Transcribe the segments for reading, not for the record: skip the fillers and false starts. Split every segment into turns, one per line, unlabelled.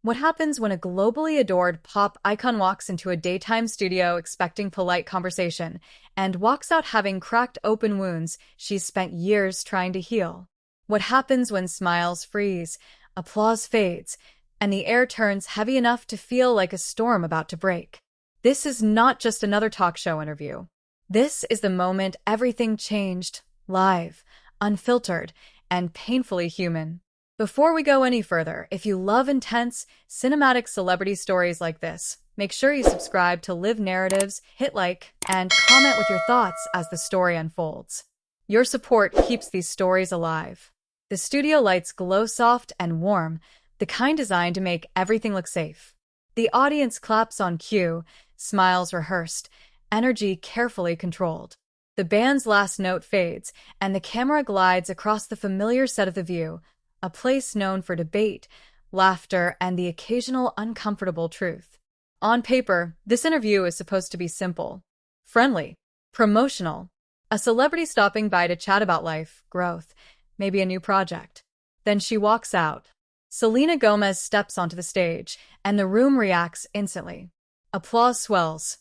What happens when a globally adored pop icon walks into a daytime studio expecting polite conversation and walks out having cracked open wounds she's spent years trying to heal? What happens when smiles freeze, applause fades, and the air turns heavy enough to feel like a storm about to break? This is not just another talk show interview. This is the moment everything changed, live, unfiltered, and painfully human. Before we go any further, if you love intense, cinematic celebrity stories like this, make sure you subscribe to Live Narratives, hit like, and comment with your thoughts as the story unfolds. Your support keeps these stories alive. The studio lights glow soft and warm, the kind designed to make everything look safe. The audience claps on cue, smiles rehearsed, energy carefully controlled. The band's last note fades, and the camera glides across the familiar set of The View, a place known for debate, laughter, and the occasional uncomfortable truth. On paper, this interview is supposed to be simple, friendly, promotional, a celebrity stopping by to chat about life, growth, maybe a new project. Then she walks out. Selena Gomez steps onto the stage, and the room reacts instantly. Applause swells.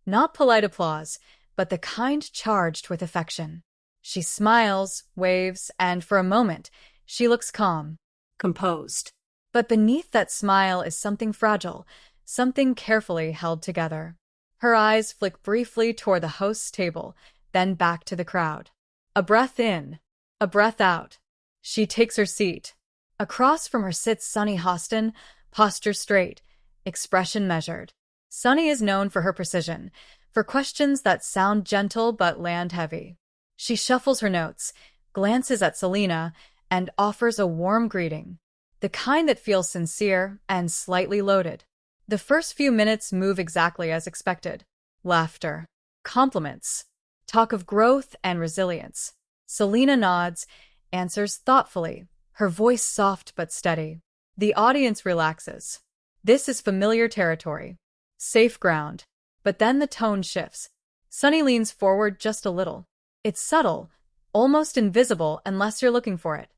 Not polite applause, but the kind charged with affection. She smiles, waves, and for a moment, she looks calm, composed. But beneath that smile is something fragile, something carefully held together. Her eyes flick briefly toward the host's table, then back to the crowd. A breath in, a breath out. She takes her seat. Across from her sits Sunny Hostin, posture straight, expression measured. Sunny is known for her precision, for questions that sound gentle but land heavy. She shuffles her notes, glances at Selena, and offers a warm greeting, the kind that feels sincere and slightly loaded. The first few minutes move exactly as expected. Laughter, compliments, talk of growth and resilience. Selena nods, answers thoughtfully, her voice soft but steady. The audience relaxes. This is familiar territory, safe ground. But then the tone shifts. Sunny leans forward just a little. It's subtle, almost invisible unless you're looking for it.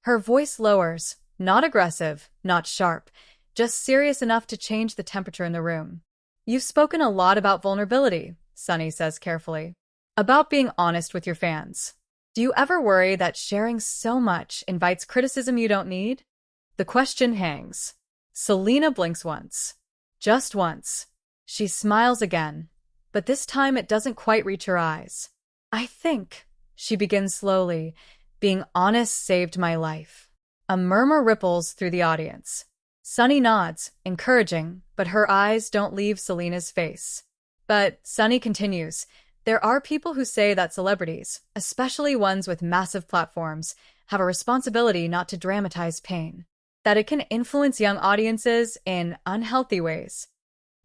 Her voice lowers, not aggressive, not sharp, just serious enough to change the temperature in the room. You've spoken a lot about vulnerability, Sunny says carefully. About being honest with your fans. Do you ever worry that sharing so much invites criticism you don't need? The question hangs. Selena blinks once. Just once. She smiles again, but this time it doesn't quite reach her eyes. I think, she begins slowly, being honest saved my life. A murmur ripples through the audience. Sunny nods, encouraging, but her eyes don't leave Selena's face. But Sunny continues, there are people who say that celebrities, especially ones with massive platforms, have a responsibility not to dramatize pain, that it can influence young audiences in unhealthy ways.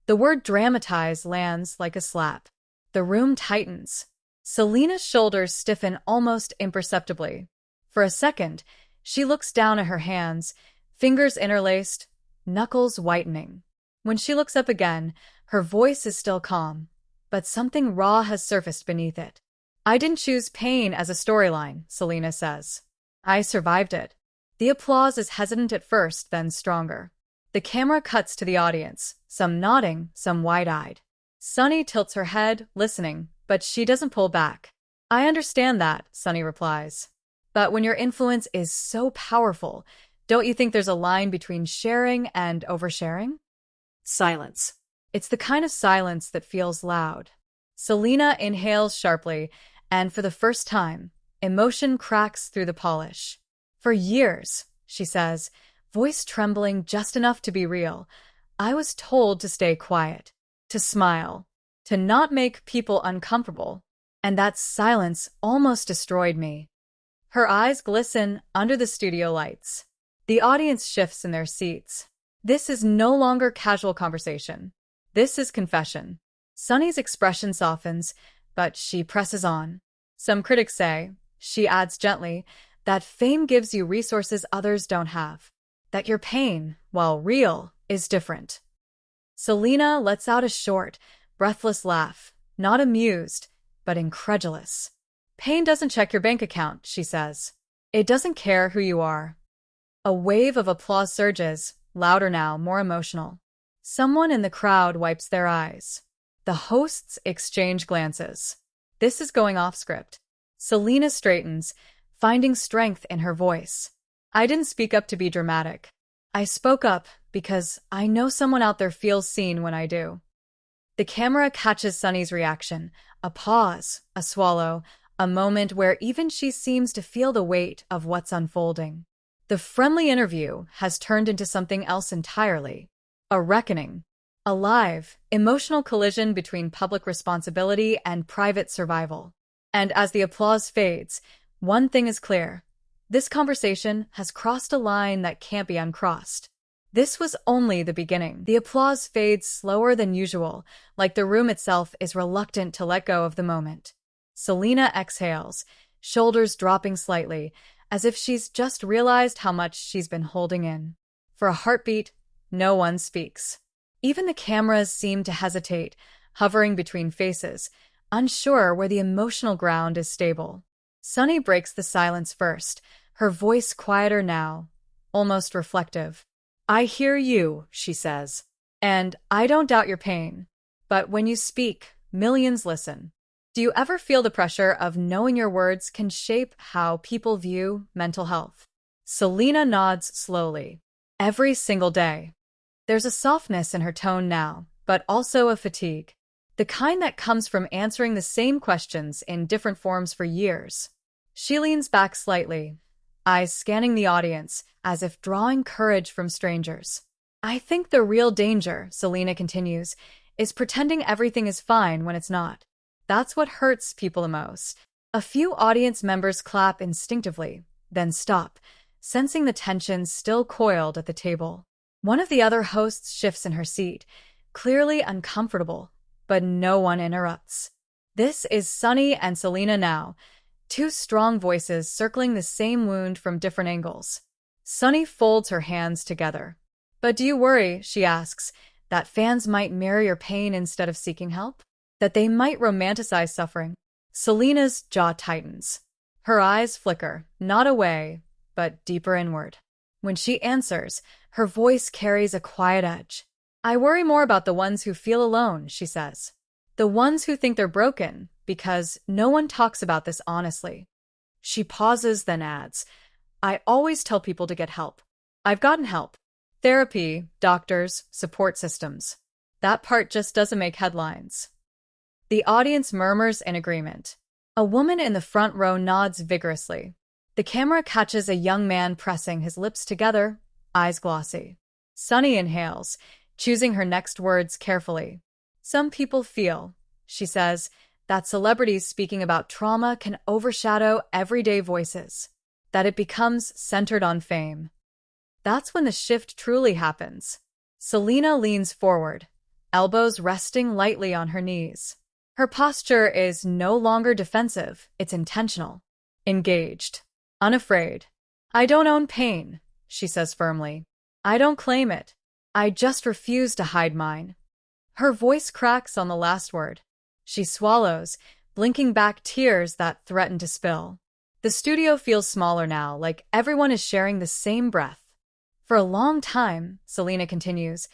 The word dramatize lands like a slap. The room tightens. Selena's shoulders stiffen almost imperceptibly. For a second, she looks down at her hands, fingers interlaced, knuckles whitening. When she looks up again, her voice is still calm, but something raw has surfaced beneath it. I didn't choose pain as a storyline, Selena says. I survived it. The applause is hesitant at first, then stronger. The camera cuts to the audience, some nodding, some wide-eyed. Sunny tilts her head, listening, but she doesn't pull back. I understand that, Sunny replies. But when your influence is so powerful, don't you think there's a line between sharing and oversharing? Silence. It's the kind of silence that feels loud. Selena inhales sharply, and for the first time, emotion cracks through the polish. For years, she says, voice trembling just enough to be real, I was told to stay quiet, to smile, to not make people uncomfortable, and that silence almost destroyed me. Her eyes glisten under the studio lights. The audience shifts in their seats. This is no longer casual conversation. This is confession. Sunny's expression softens, but she presses on. Some critics say, she adds gently, that fame gives you resources others don't have. That your pain, while real, is different. Selena lets out a short, breathless laugh, not amused, but incredulous. Pain doesn't check your bank account, she says. It doesn't care who you are. A wave of applause surges, louder now, more emotional. Someone in the crowd wipes their eyes. The hosts exchange glances. This is going off script. Selena straightens, finding strength in her voice. I didn't speak up to be dramatic. I spoke up because I know someone out there feels seen when I do. The camera catches Sunny's reaction. A pause, a swallow, a moment where even she seems to feel the weight of what's unfolding. The friendly interview has turned into something else entirely. A reckoning. A live, emotional collision between public responsibility and private survival. And as the applause fades, one thing is clear. This conversation has crossed a line that can't be uncrossed. This was only the beginning. The applause fades slower than usual, like the room itself is reluctant to let go of the moment. Selena exhales, shoulders dropping slightly, as if she's just realized how much she's been holding in. For a heartbeat, no one speaks. Even the cameras seem to hesitate, hovering between faces, unsure where the emotional ground is stable. Sunny breaks the silence first, her voice quieter now, almost reflective. I hear you, she says, and I don't doubt your pain. But when you speak, millions listen. Do you ever feel the pressure of knowing your words can shape how people view mental health? Selena nods slowly. Every single day. There's a softness in her tone now, but also a fatigue. The kind that comes from answering the same questions in different forms for years. She leans back slightly, eyes scanning the audience as if drawing courage from strangers. I think the real danger, Selena continues, is pretending everything is fine when it's not. That's what hurts people the most. A few audience members clap instinctively, then stop, sensing the tension still coiled at the table. One of the other hosts shifts in her seat, clearly uncomfortable, but no one interrupts. This is Sunny and Selena now, two strong voices circling the same wound from different angles. Sunny folds her hands together. But do you worry, she asks, that fans might mirror your pain instead of seeking help? That they might romanticize suffering? Selena's jaw tightens. Her eyes flicker, not away, but deeper inward. When she answers, her voice carries a quiet edge. I worry more about the ones who feel alone, she says. The ones who think they're broken, because no one talks about this honestly. She pauses, then adds, I always tell people to get help. I've gotten help. Therapy, doctors, support systems. That part just doesn't make headlines. The audience murmurs in agreement. A woman in the front row nods vigorously. The camera catches a young man pressing his lips together, eyes glossy. Sunny inhales, choosing her next words carefully. Some people feel, she says, that celebrities speaking about trauma can overshadow everyday voices, that it becomes centered on fame. That's when the shift truly happens. Selena leans forward, elbows resting lightly on her knees. Her posture is no longer defensive, it's intentional, engaged, unafraid. I don't own pain, she says firmly. I don't claim it. I just refuse to hide mine. Her voice cracks on the last word. She swallows, blinking back tears that threaten to spill. The studio feels smaller now, like everyone is sharing the same breath. For a long time, Selena continues,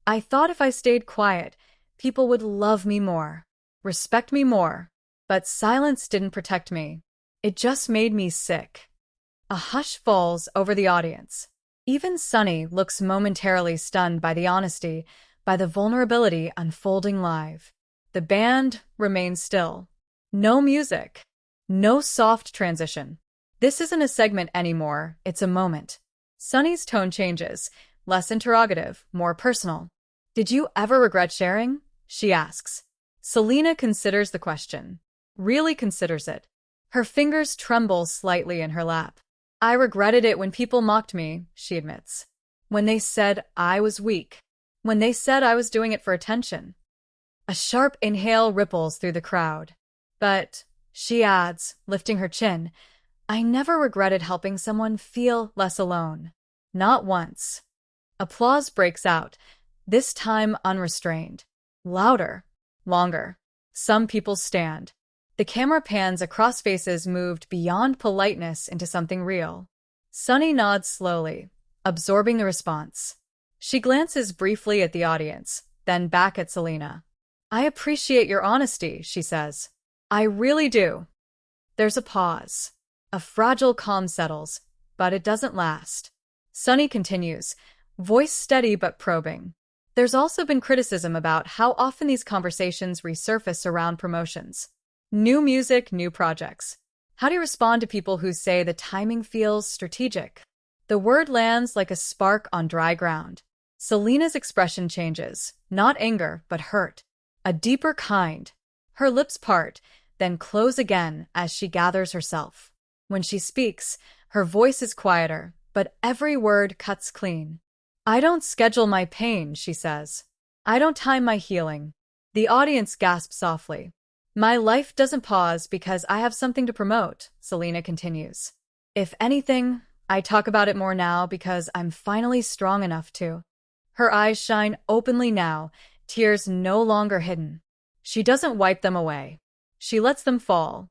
I thought if I stayed quiet, people would love me more, respect me more. But silence didn't protect me. It just made me sick. A hush falls over the audience. Even Sunny looks momentarily stunned by the honesty, by the vulnerability unfolding live. The band remains still. No music. No soft transition. This isn't a segment anymore, it's a moment. Sunny's tone changes, less interrogative, more personal. Did you ever regret sharing? She asks. Selena considers the question. Really considers it. Her fingers tremble slightly in her lap. I regretted it when people mocked me, she admits. When they said I was weak. When they said I was doing it for attention. A sharp inhale ripples through the crowd. But, she adds, lifting her chin, I never regretted helping someone feel less alone. Not once. Applause breaks out, this time unrestrained. Louder. Longer. Some people stand. The camera pans across faces moved beyond politeness into something real. Sunny nods slowly, absorbing the response. She glances briefly at the audience, then back at Selena. I appreciate your honesty, she says. I really do. There's a pause. A fragile calm settles, but it doesn't last. Sunny continues, voice steady but probing. There's also been criticism about how often these conversations resurface around promotions. New music, new projects. How do you respond to people who say the timing feels strategic? The word lands like a spark on dry ground. Selena's expression changes, not anger, but hurt. A deeper kind. Her lips part, then close again as she gathers herself. When she speaks, her voice is quieter, but every word cuts clean. I don't schedule my pain, she says. I don't time my healing. The audience gasps softly. My life doesn't pause because I have something to promote, Selena continues. If anything, I talk about it more now because I'm finally strong enough to. Her eyes shine openly now, tears no longer hidden. She doesn't wipe them away. She lets them fall.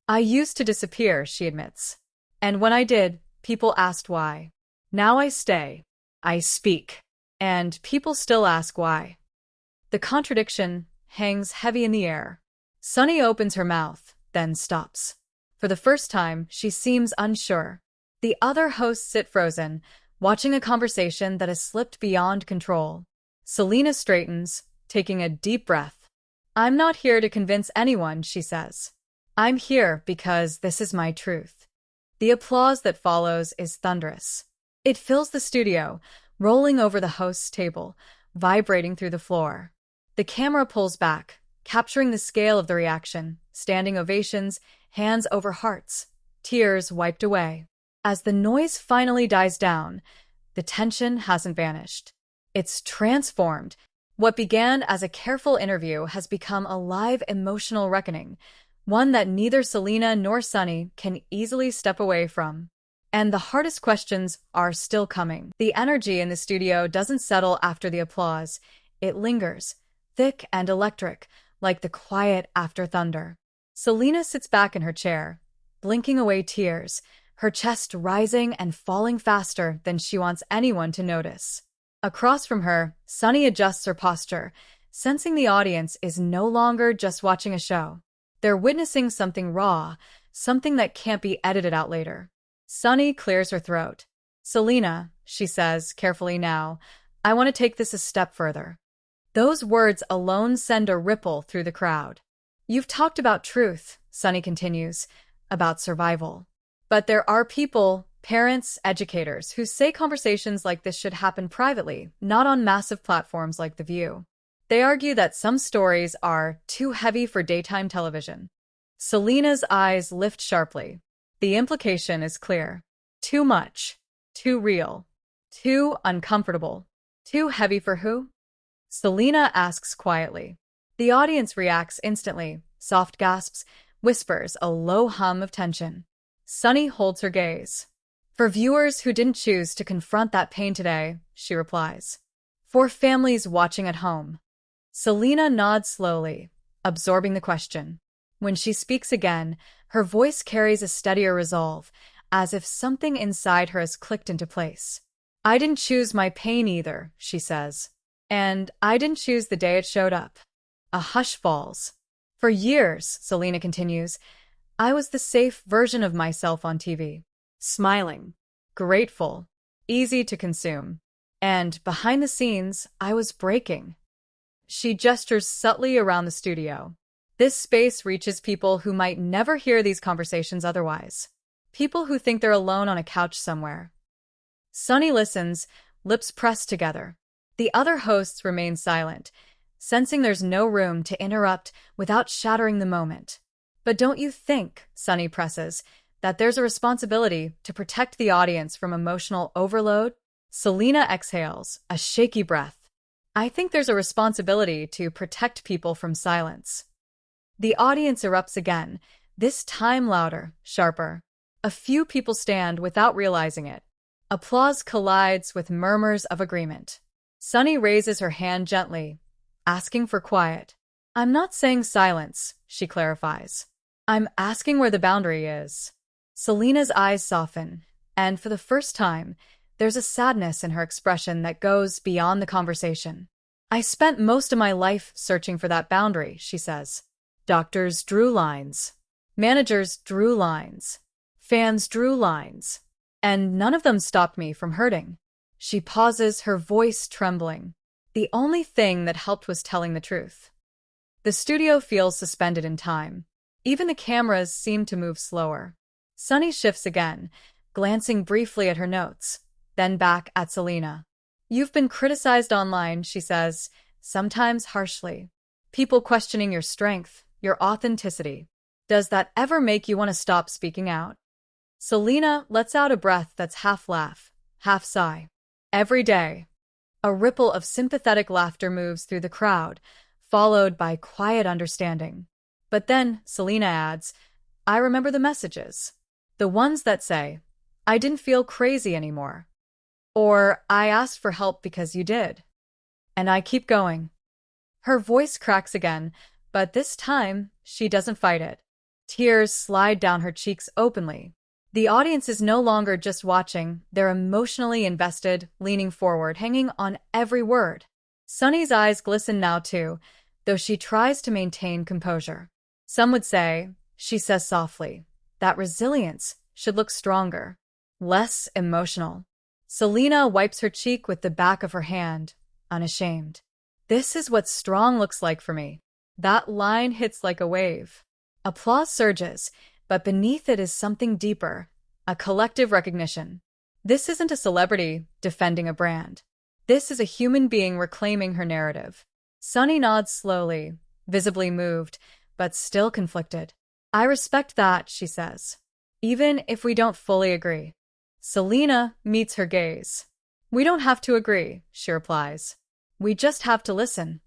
I used to disappear, she admits. And when I did, people asked why. Now I stay. I speak. And people still ask why. The contradiction hangs heavy in the air. Sunny opens her mouth, then stops. For the first time, she seems unsure. The other hosts sit frozen, watching a conversation that has slipped beyond control. Selena straightens, taking a deep breath. I'm not here to convince anyone, she says. I'm here because this is my truth. The applause that follows is thunderous. It fills the studio, rolling over the host's table, vibrating through the floor. The camera pulls back, capturing the scale of the reaction, standing ovations, hands over hearts, tears wiped away. As the noise finally dies down, the tension hasn't vanished. It's transformed. What began as a careful interview has become a live emotional reckoning, one that neither Selena nor Sunny can easily step away from. And the hardest questions are still coming. The energy in the studio doesn't settle after the applause. It lingers, thick and electric, like the quiet after thunder. Selena sits back in her chair, blinking away tears, her chest rising and falling faster than she wants anyone to notice. Across from her, Sunny adjusts her posture, sensing the audience is no longer just watching a show. They're witnessing something raw, something that can't be edited out later. Sunny clears her throat. Selena, she says, carefully now, I want to take this a step further. Those words alone send a ripple through the crowd. You've talked about truth, Sunny continues, about survival. But there are people, parents, educators, who say conversations like this should happen privately, not on massive platforms like The View. They argue that some stories are too heavy for daytime television. Selena's eyes lift sharply. The implication is clear. Too much. Too real. Too uncomfortable. Too heavy for who? Selena asks quietly. The audience reacts instantly. Soft gasps, whispers, a low hum of tension. Sunny holds her gaze. For viewers who didn't choose to confront that pain today, she replies. For families watching at home. Selena nods slowly, absorbing the question. When she speaks again, her voice carries a steadier resolve, as if something inside her has clicked into place. I didn't choose my pain either, she says. And I didn't choose the day it showed up. A hush falls. For years, Selena continues, I was the safe version of myself on TV. Smiling, grateful, easy to consume. And behind the scenes, I was breaking. She gestures subtly around the studio. This space reaches people who might never hear these conversations otherwise. People who think they're alone on a couch somewhere. Sunny listens, lips pressed together. The other hosts remain silent, sensing there's no room to interrupt without shattering the moment. But don't you think, Sunny presses, that there's a responsibility to protect the audience from emotional overload? Selena exhales, a shaky breath. I think there's a responsibility to protect people from silence. The audience erupts again, this time louder, sharper. A few people stand without realizing it. Applause collides with murmurs of agreement. Sunny raises her hand gently, asking for quiet. I'm not saying silence, she clarifies. I'm asking where the boundary is. Selena's eyes soften, and for the first time, There's a sadness in her expression that goes beyond the conversation. I spent most of my life searching for that boundary, she says. Doctors drew lines. Managers drew lines. Fans drew lines. And none of them stopped me from hurting. She pauses, her voice trembling. The only thing that helped was telling the truth. The studio feels suspended in time. Even the cameras seem to move slower. Sunny shifts again, glancing briefly at her notes, then back at Selena. You've been criticized online, she says, sometimes harshly. People questioning your strength, your authenticity. Does that ever make you want to stop speaking out? Selena lets out a breath that's half laugh, half sigh. Every day. A ripple of sympathetic laughter moves through the crowd, followed by quiet understanding. But then, Selena adds, I remember the messages. The ones that say, I didn't feel crazy anymore. Or, I asked for help because you did. And I keep going. Her voice cracks again, but this time, she doesn't fight it. Tears slide down her cheeks openly. The audience is no longer just watching, they're emotionally invested, leaning forward, hanging on every word. Sunny's eyes glisten now too, though she tries to maintain composure. Some would say, she says softly, that resilience should look stronger, less emotional. Selena wipes her cheek with the back of her hand, unashamed. This is what strong looks like for me. That line hits like a wave. Applause surges, but beneath it is something deeper, a collective recognition. This isn't a celebrity defending a brand. This is a human being reclaiming her narrative. Sunny nods slowly, visibly moved, but still conflicted. I respect that, she says, even if we don't fully agree. Selena meets her gaze. We don't have to agree, she replies. We just have to listen.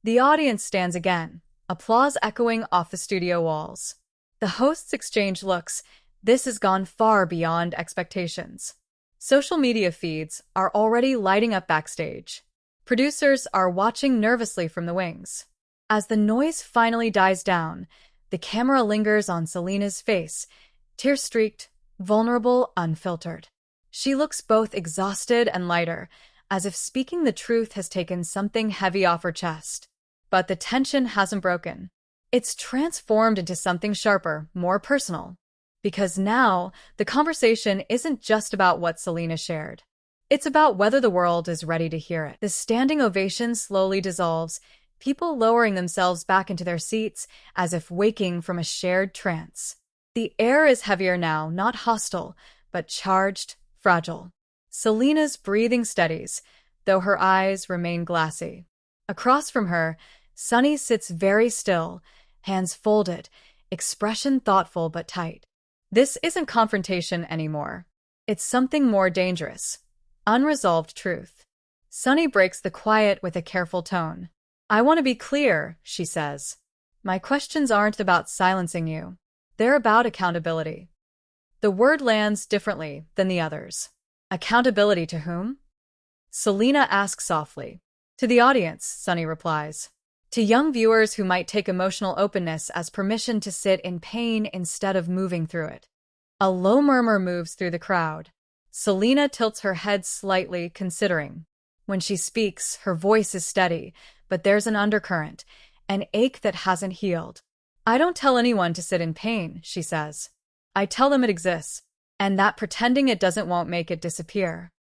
The audience stands again, applause echoing off the studio walls. The hosts exchange looks. This has gone far beyond expectations. Social media feeds are already lighting up backstage. Producers are watching nervously from the wings. As the noise finally dies down, the camera lingers on Selena's face, tear-streaked, vulnerable, unfiltered. She looks both exhausted and lighter, as if speaking the truth has taken something heavy off her chest. But the tension hasn't broken. It's transformed into something sharper, more personal. Because now, the conversation isn't just about what Selena shared. It's about whether the world is ready to hear it. The standing ovation slowly dissolves, people lowering themselves back into their seats as if waking from a shared trance. The air is heavier now, not hostile, but charged, fragile. Selena's breathing steadies, though her eyes remain glassy. Across from her, Sunny sits very still, hands folded, expression thoughtful but tight. This isn't confrontation anymore. It's something more dangerous. Unresolved truth. Sunny breaks the quiet with a careful tone. I want to be clear, she says. My questions aren't about silencing you. They're about accountability. The word lands differently than the others. Accountability to whom? Selena asks softly. To the audience, Sunny replies. To young viewers who might take emotional openness as permission to sit in pain instead of moving through it. A low murmur moves through the crowd. Selena tilts her head slightly, considering. When she speaks, her voice is steady, but there's an undercurrent, an ache that hasn't healed. I don't tell anyone to sit in pain, she says. I tell them it exists, and that pretending it doesn't won't make it disappear.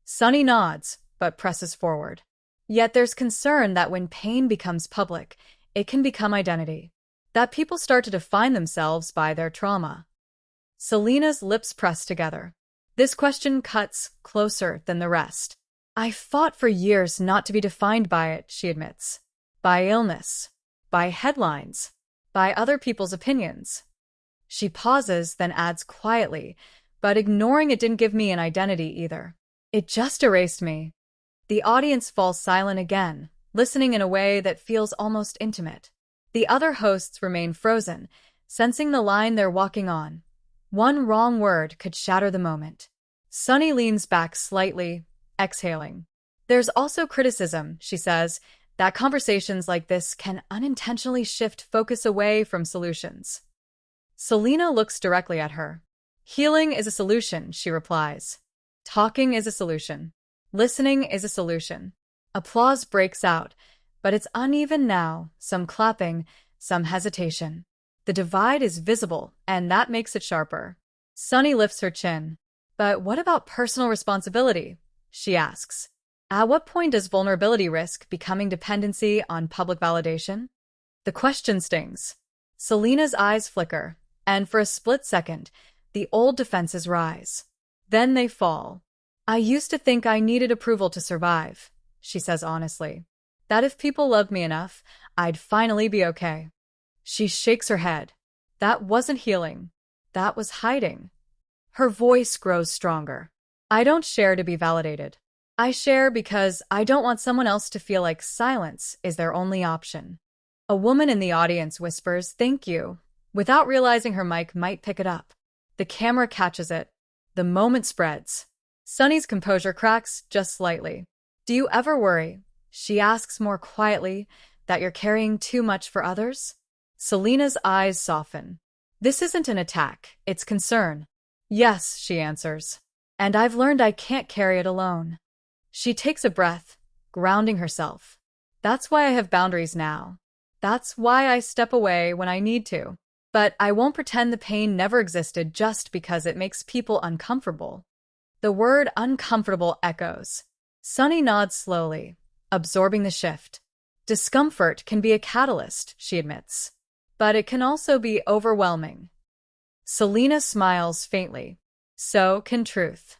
Sunny nods, but presses forward. Yet there's concern that when pain becomes public, it can become identity. That people start to define themselves by their trauma. Selena's lips press together. This question cuts closer than the rest. I fought for years not to be defined by it, she admits. By illness. By headlines. By other people's opinions. She pauses, then adds quietly, but ignoring it didn't give me an identity either. It just erased me. The audience falls silent again, listening in a way that feels almost intimate. The other hosts remain frozen, sensing the line they're walking on. One wrong word could shatter the moment. Sunny leans back slightly, exhaling. There's also criticism, she says, that conversations like this can unintentionally shift focus away from solutions. Selena looks directly at her. Healing is a solution, she replies. Talking is a solution. Listening is a solution. Applause breaks out, but it's uneven now, some clapping, some hesitation. The divide is visible, and that makes it sharper. Sunny lifts her chin. But what about personal responsibility? She asks. At what point does vulnerability risk becoming dependency on public validation? The question stings. Selena's eyes flicker, and for a split second, the old defenses rise. Then they fall. I used to think I needed approval to survive, she says honestly. That if people loved me enough, I'd finally be okay. She shakes her head. That wasn't healing. That was hiding. Her voice grows stronger. I don't share to be validated. I share because I don't want someone else to feel like silence is their only option. A woman in the audience whispers, "Thank you," without realizing her mic might pick it up. The camera catches it. The moment spreads. Sunny's composure cracks just slightly. Do you ever worry, she asks more quietly, that you're carrying too much for others? Selena's eyes soften. This isn't an attack, it's concern. Yes, she answers. And I've learned I can't carry it alone. She takes a breath, grounding herself. That's why I have boundaries now. That's why I step away when I need to. But I won't pretend the pain never existed just because it makes people uncomfortable. The word uncomfortable echoes. Sunny nods slowly, absorbing the shift. Discomfort can be a catalyst, she admits. But it can also be overwhelming. Selena smiles faintly. So can truth.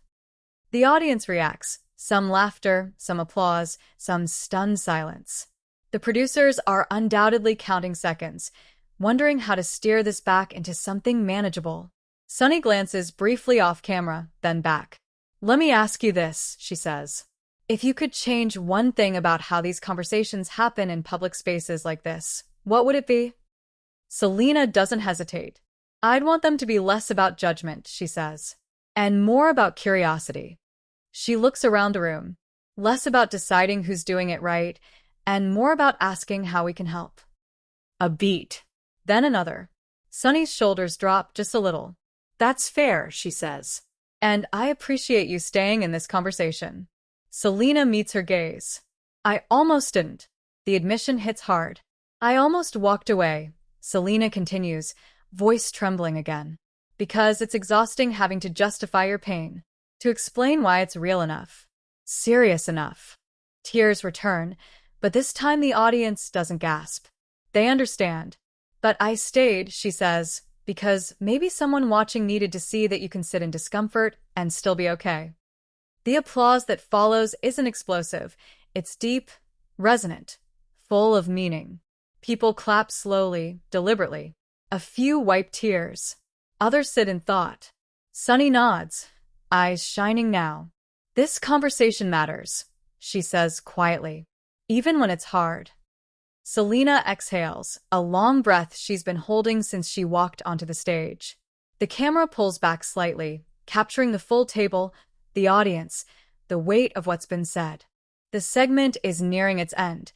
The audience reacts, some laughter, some applause, some stunned silence. The producers are undoubtedly counting seconds, wondering how to steer this back into something manageable. Sunny glances briefly off camera, then back. Let me ask you this, she says. If you could change one thing about how these conversations happen in public spaces like this, what would it be? Selena doesn't hesitate. I'd want them to be less about judgment, she says, and more about curiosity. She looks around the room, less about deciding who's doing it right, and more about asking how we can help. A beat, then another. Sunny's shoulders drop just a little. That's fair, she says. And I appreciate you staying in this conversation. Selena meets her gaze. I almost didn't. The admission hits hard. I almost walked away, Selena continues, voice trembling again. Because it's exhausting having to justify your pain, to explain why it's real enough, serious enough. Tears return, but this time the audience doesn't gasp. They understand. But I stayed, she says, because maybe someone watching needed to see that you can sit in discomfort and still be okay. The applause that follows isn't explosive. It's deep, resonant, full of meaning. People clap slowly, deliberately. A few wipe tears. Others sit in thought. Sunny nods, eyes shining now. This conversation matters, she says quietly, even when it's hard. Selena exhales, a long breath she's been holding since she walked onto the stage. The camera pulls back slightly, capturing the full table, the audience, the weight of what's been said. The segment is nearing its end,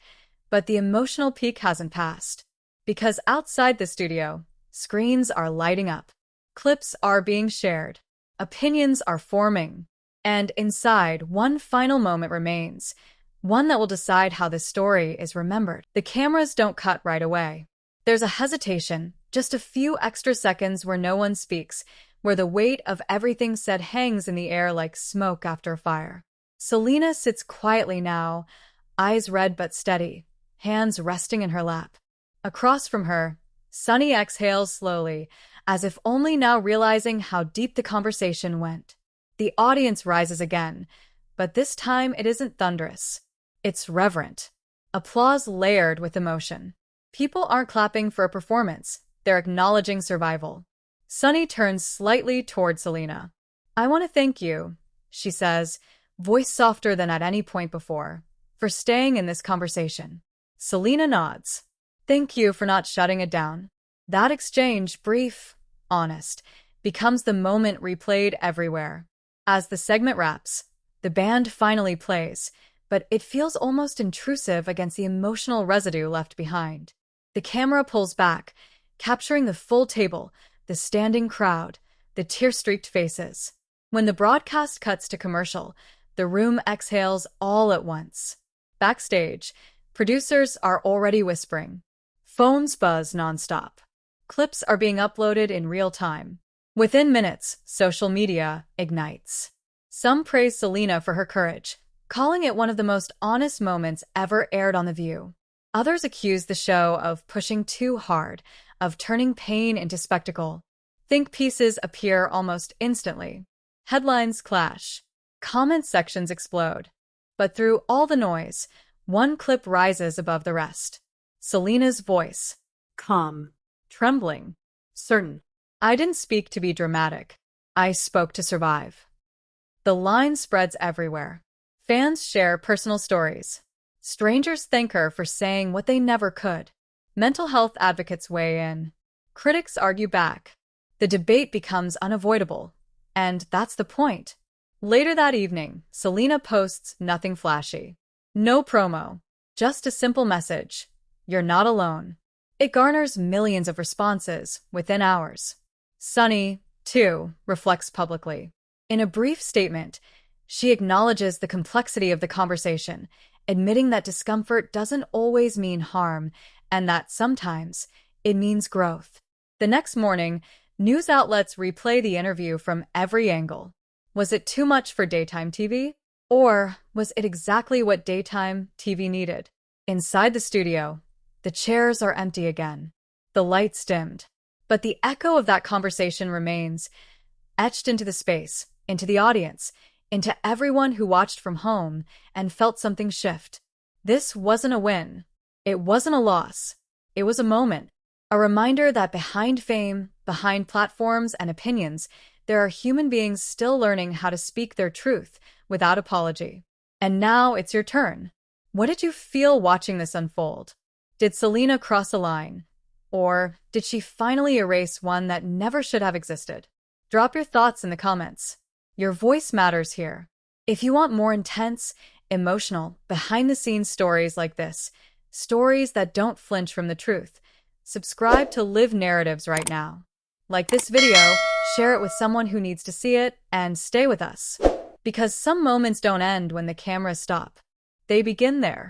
but the emotional peak hasn't passed. Because outside the studio, screens are lighting up. Clips are being shared. Opinions are forming. And inside, one final moment remains. One that will decide how this story is remembered. The cameras don't cut right away. There's a hesitation, just a few extra seconds where no one speaks, where the weight of everything said hangs in the air like smoke after a fire. Selena sits quietly now, eyes red but steady, hands resting in her lap. Across from her, Sunny exhales slowly, as if only now realizing how deep the conversation went. The audience rises again, but this time it isn't thunderous. It's reverent. Applause layered with emotion. People aren't clapping for a performance, they're acknowledging survival. Sunny turns slightly toward Selena. I want to thank you, she says, voice softer than at any point before, for staying in this conversation. Selena nods. Thank you for not shutting it down. That exchange, brief, honest, becomes the moment replayed everywhere. As the segment wraps, the band finally plays, but it feels almost intrusive against the emotional residue left behind. The camera pulls back, capturing the full table, the standing crowd, the tear-streaked faces. When the broadcast cuts to commercial, the room exhales all at once. Backstage, producers are already whispering. Phones buzz nonstop. Clips are being uploaded in real time. Within minutes, social media ignites. Some praise Selena for her courage, calling it one of the most honest moments ever aired on The View. Others accuse the show of pushing too hard, of turning pain into spectacle. Think pieces appear almost instantly. Headlines clash. Comment sections explode. But through all the noise, one clip rises above the rest. Selena's voice. Calm. Trembling. Certain. I didn't speak to be dramatic. I spoke to survive. The line spreads everywhere. Fans share personal stories. Strangers thank her for saying what they never could. Mental health advocates weigh in. Critics argue back. The debate becomes unavoidable. And that's the point. Later that evening, Selena posts nothing flashy. No promo. Just a simple message. You're not alone. It garners millions of responses within hours. Sunny, too, reflects publicly. In a brief statement, she acknowledges the complexity of the conversation, admitting that discomfort doesn't always mean harm and that sometimes it means growth. The next morning, news outlets replay the interview from every angle. Was it too much for daytime TV? Or was it exactly what daytime TV needed? Inside the studio, the chairs are empty again. The lights dimmed. But the echo of that conversation remains, etched into the space, into the audience, into everyone who watched from home and felt something shift. This wasn't a win. It wasn't a loss. It was a moment. A reminder that behind fame, behind platforms and opinions, there are human beings still learning how to speak their truth without apology. And now it's your turn. What did you feel watching this unfold? Did Selena cross a line? Or did she finally erase one that never should have existed? Drop your thoughts in the comments. Your voice matters here. If you want more intense, emotional, behind-the-scenes stories like this, stories that don't flinch from the truth, subscribe to Live Narratives right now. Like this video, share it with someone who needs to see it, and stay with us. Because some moments don't end when the cameras stop. They begin there.